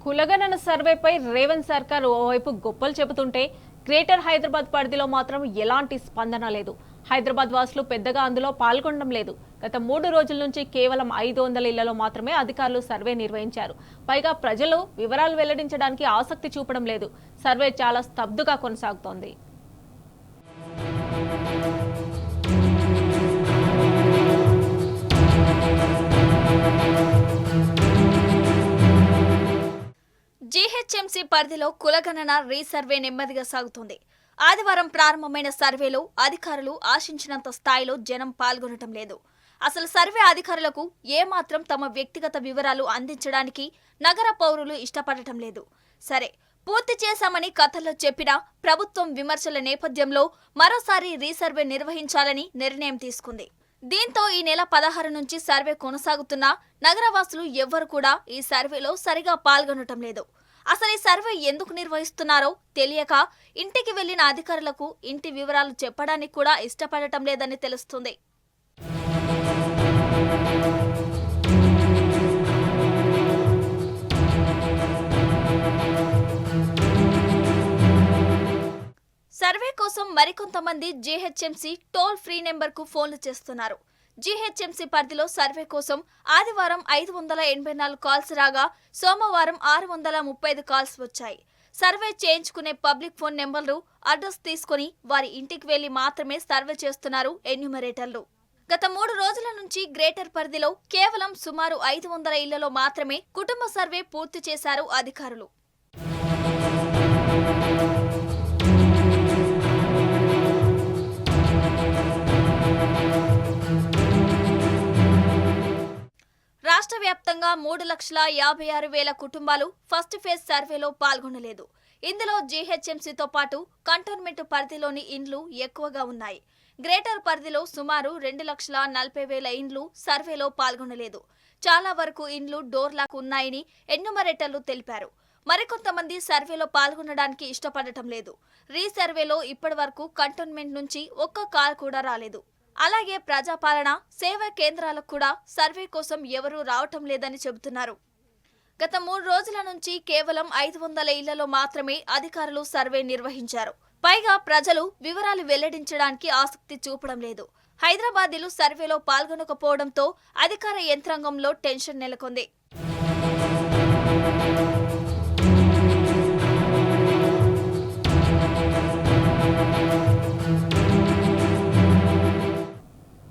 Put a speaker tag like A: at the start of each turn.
A: కులగణన సర్వేపై రేవంత్ సర్కార్ ఓవైపు గొప్పలు చెబుతుంటే గ్రేటర్ హైదరాబాద్ పరిధిలో మాత్రం ఎలాంటి స్పందన లేదు. హైదరాబాద్ వాసులు పెద్దగా అందులో పాల్గొనడం లేదు. గత 3 రోజుల నుంచి కేవలం 500 ఇళ్లలో మాత్రమే అధికారులు సర్వే నిర్వహించారు. పైగా ప్రజలు వివరాలు వెల్లడించడానికి ఆసక్తి చూపడం లేదు. సర్వే చాలా స్తబ్దుగా కొనసాగుతోంది.
B: జీహెచ్ఎంసీ పరిధిలో కులగణన రీసర్వే నెమ్మదిగా సాగుతోంది. ఆదివారం ప్రారంభమైన సర్వేలో అధికారులు ఆశించినంత స్థాయిలో జనం పాల్గొనటం లేదు. అసలు సర్వే అధికారులకు ఏమాత్రం తమ వ్యక్తిగత వివరాలు అందించడానికి నగర పౌరులు ఇష్టపడటం లేదు. సరే, పూర్తి చేశామని కథల్లో చెప్పినా ప్రభుత్వం విమర్శల నేపథ్యంలో మరోసారి రీసర్వే నిర్వహించాలని నిర్ణయం తీసుకుంది. దీంతో ఈ నెల 16 నుంచి సర్వే కొనసాగుతున్నా నగరవాసులు ఎవ్వరు కూడా ఈ సర్వేలో సరిగా పాల్గొనటం లేదు. అసలు ఈ సర్వే ఎందుకు నిర్వహిస్తున్నారో తెలియక ఇంటికి వెళ్లిన అధికారులకు ఇంటి వివరాలు చెప్పడానికి కూడా ఇష్టపడటం లేదని తెలుస్తుంది. సర్వే కోసం మరికొంతమంది జీహెచ్ఎంసీ టోల్ ఫ్రీ నెంబర్కు ఫోన్లు చేస్తున్నారు. జీహెచ్ఎంసీ పరిధిలో సర్వే కోసం ఆదివారం 584 కాల్స్ రాగా సోమవారం 635 కాల్స్ వచ్చాయి. సర్వే చేయించుకునే పబ్లిక్ ఫోన్ నెంబర్లు, అడ్రస్ తీసుకుని వారి ఇంటికి వెళ్లి మాత్రమే సర్వే చేస్తున్నారు ఎన్యూమరేటర్లు. గత 3 రోజుల నుంచి గ్రేటర్ పరిధిలో కేవలం సుమారు 500 ఇళ్లలో మాత్రమే కుటుంబ సర్వే పూర్తి చేశారు అధికారులు. రాష్ట్ర వ్యాప్తంగా 3,56,000 కుటుంబాలు ఫస్ట్ ఫేజ్ సర్వేలో పాల్గొనలేదు. ఇందులో జీహెచ్ఎంసీతో పాటు కంటోన్మెంట్ పరిధిలోని ఇండ్లు ఎక్కువగా ఉన్నాయి. గ్రేటర్ పరిధిలో సుమారు 2,40,000 ఇండ్లు సర్వేలో పాల్గొనలేదు. చాలా వరకు ఇండ్లు డోర్లాక్ ఉన్నాయని ఎన్యూమరేటర్లు తెలిపారు. మరికొంతమంది సర్వేలో పాల్గొనడానికి ఇష్టపడటం లేదు. రీసర్వేలో ఇప్పటి వరకు కంటోన్మెంట్ నుంచి ఒక్క కాల్ కూడా రాలేదు. అలాగే ప్రజాపాలన సేవా కేంద్రాలకు కూడా సర్వే కోసం ఎవరూ రావటం లేదని చెబుతున్నారు. గత 3 రోజుల నుంచి కేవలం 500 ఇళ్లలో మాత్రమే అధికారులు సర్వే నిర్వహించారు. పైగా ప్రజలు వివరాలు వెల్లడించడానికి ఆసక్తి చూపడం లేదు. హైదరాబాదీలు సర్వేలో పాల్గొనకపోవడంతో అధికార యంత్రాంగంలో టెన్షన్ నెలకొంది.